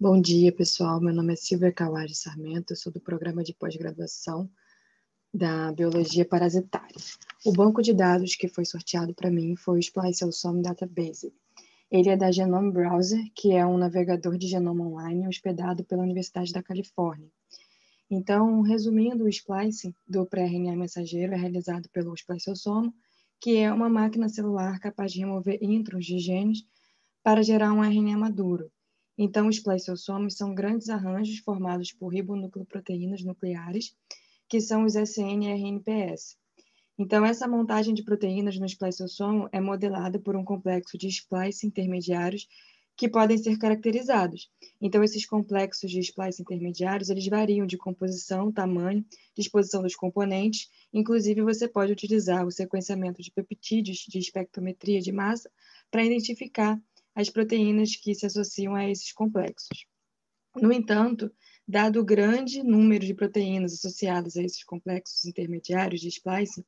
Bom dia, pessoal. Meu nome é Silvia Kawari Sarmento, eu sou do programa de pós-graduação da Biologia Parasitária. O banco de dados que foi sorteado para mim foi o Spliceosome Database. Ele é da Genome Browser, que é um navegador de genoma online hospedado pela Universidade da Califórnia. Então, resumindo, o splicing do pré-RNA mensageiro é realizado pelo Spliceosome, que é uma máquina celular capaz de remover introns de genes para gerar um RNA maduro. Então, os spliceosomes são grandes arranjos formados por ribonucleoproteínas nucleares, que são os SN-RNPS. Então, essa montagem de proteínas no spliceossomo é modelada por um complexo de splice intermediários que podem ser caracterizados. Então, esses complexos de splice intermediários, eles variam de composição, tamanho, disposição dos componentes. Inclusive, você pode utilizar o sequenciamento de peptídeos de espectrometria de massa para identificar as proteínas que se associam a esses complexos. No entanto, dado o grande número de proteínas associadas a esses complexos intermediários de splicing,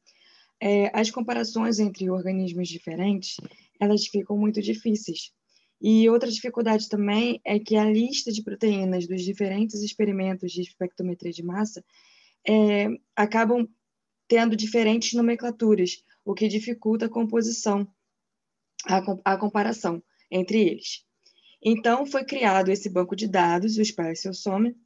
as comparações entre organismos diferentes, elas ficam muito difíceis. E outra dificuldade também é que a lista de proteínas dos diferentes experimentos de espectrometria de massa acabam tendo diferentes nomenclaturas, o que dificulta a composição, a comparação entre eles. Então, foi criado esse banco de dados, o Spliceosome,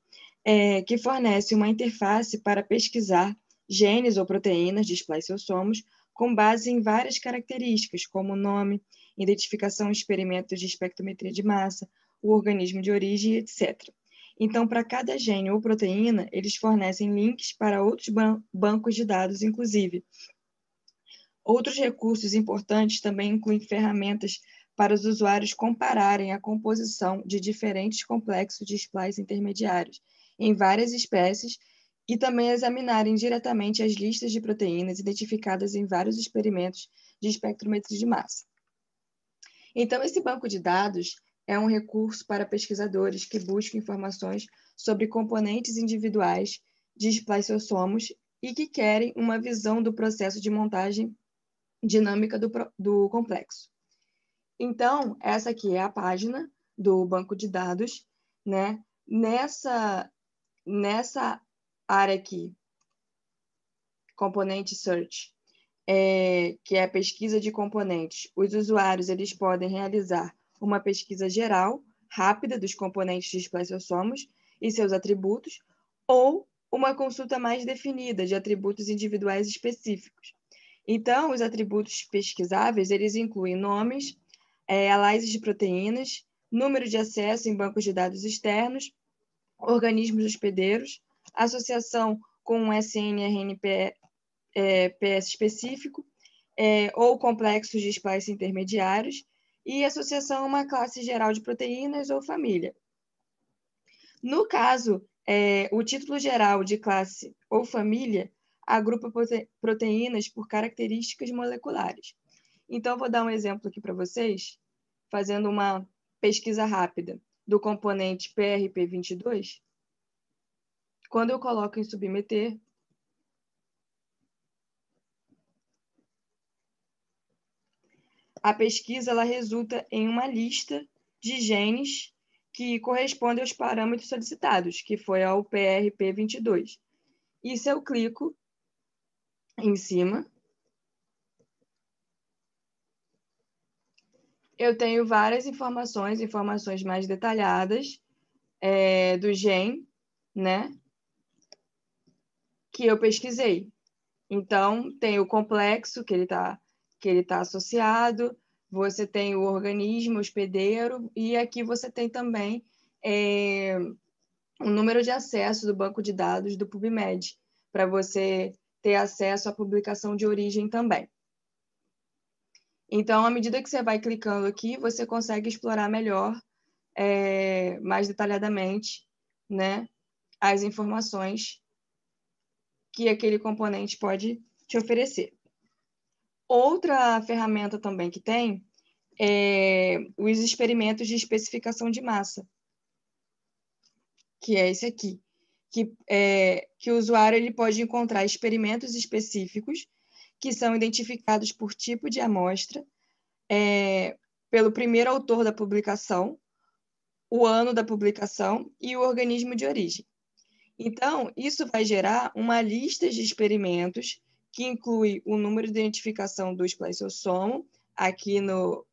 que fornece uma interface para pesquisar genes ou proteínas de spliceossomos com base em várias características, como nome, identificação e experimentos de espectrometria de massa, o organismo de origem, etc. Então, para cada gene ou proteína, eles fornecem links para outros bancos de dados, inclusive. Outros recursos importantes também incluem ferramentas para os usuários compararem a composição de diferentes complexos de splice intermediários em várias espécies e também examinarem diretamente as listas de proteínas identificadas em vários experimentos de espectrometria de massa. Então, esse banco de dados é um recurso para pesquisadores que buscam informações sobre componentes individuais de spliceossomos e que querem uma visão do processo de montagem dinâmica do complexo. Então, essa aqui é a página do banco de dados, né? Nessa área aqui, componente search, que é a pesquisa de componentes, os usuários eles podem realizar uma pesquisa geral, rápida dos componentes de spliceossomos e seus atributos, ou uma consulta mais definida de atributos individuais específicos. Então, os atributos pesquisáveis, eles incluem nomes, análises de proteínas, número de acesso em bancos de dados externos, organismos hospedeiros, associação com um SNRNPS específico, ou complexos de splice intermediários, e associação a uma classe geral de proteínas ou família. No caso, o título geral de classe ou família agrupa proteínas por características moleculares. Então, vou dar um exemplo aqui para vocês, fazendo uma pesquisa rápida do componente PRP22. Quando eu coloco em submeter, a pesquisa ela resulta em uma lista de genes que correspondem aos parâmetros solicitados, que foi ao PRP22. E se eu clico em cima, eu tenho várias informações mais detalhadas do gene, né, que eu pesquisei. Então, tem o complexo que ele tá associado, você tem o organismo hospedeiro, e aqui você tem também o número de acesso do banco de dados do PubMed, para você ter acesso à publicação de origem também. Então, à medida que você vai clicando aqui, você consegue explorar melhor, mais detalhadamente, né, as informações que aquele componente pode te oferecer. Outra ferramenta também que tem é os experimentos de especificação de massa, que é esse aqui, que o usuário ele pode encontrar experimentos específicos que são identificados por tipo de amostra, pelo primeiro autor da publicação, o ano da publicação e o organismo de origem. Então, isso vai gerar uma lista de experimentos que inclui o número de identificação do spliceossomo, aqui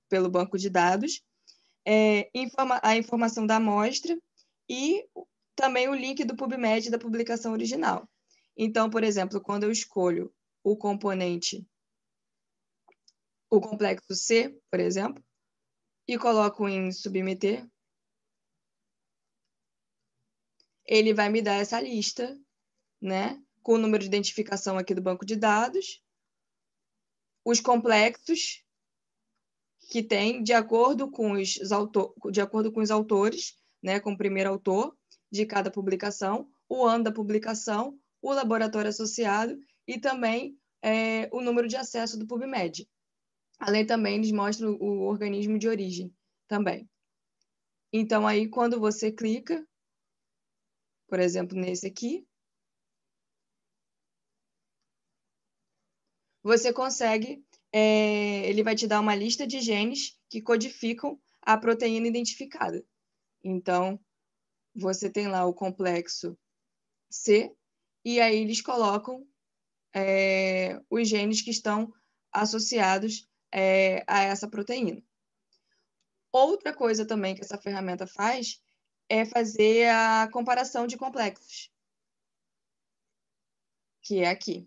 pelo banco de dados, a informação da amostra e também o link do PubMed da publicação original. Então, por exemplo, quando eu escolho o componente, o complexo C, por exemplo, e coloco em submeter, ele vai me dar essa lista, né, com o número de identificação aqui do banco de dados, os complexos que tem de acordo com os autores, né, com o primeiro autor de cada publicação, o ano da publicação, o laboratório associado e também o número de acesso do PubMed. Além também, eles mostram o organismo de origem também. Então, aí, quando você clica, por exemplo, nesse aqui, você consegue, ele vai te dar uma lista de genes que codificam a proteína identificada. Então, você tem lá o complexo C, e aí eles colocam os genes que estão associados a essa proteína. Outra coisa também que essa ferramenta faz é fazer a comparação de complexos, que é aqui.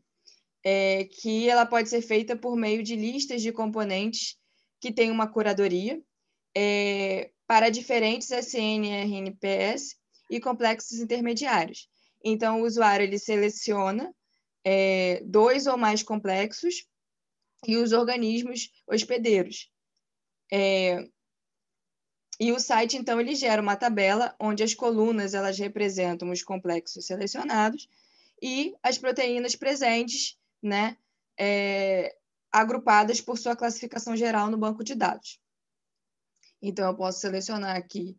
Que ela pode ser feita por meio de listas de componentes que tem uma curadoria para diferentes SNRNPS e complexos intermediários. Então, o usuário ele seleciona 2 ou mais complexos e os organismos hospedeiros. E o site, então, ele gera uma tabela onde as colunas elas representam os complexos selecionados e as proteínas presentes, né, agrupadas por sua classificação geral no banco de dados. Então, eu posso selecionar aqui,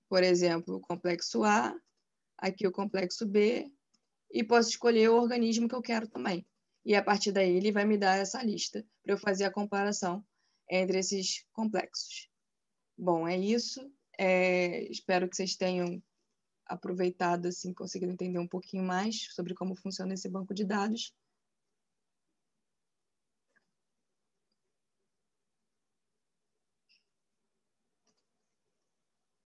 por exemplo, o complexo A, aqui o complexo B, e posso escolher o organismo que eu quero também. E a partir daí ele vai me dar essa lista para eu fazer a comparação entre esses complexos. Bom, é isso. Espero que vocês tenham aproveitado, assim, conseguido entender um pouquinho mais sobre como funciona esse banco de dados.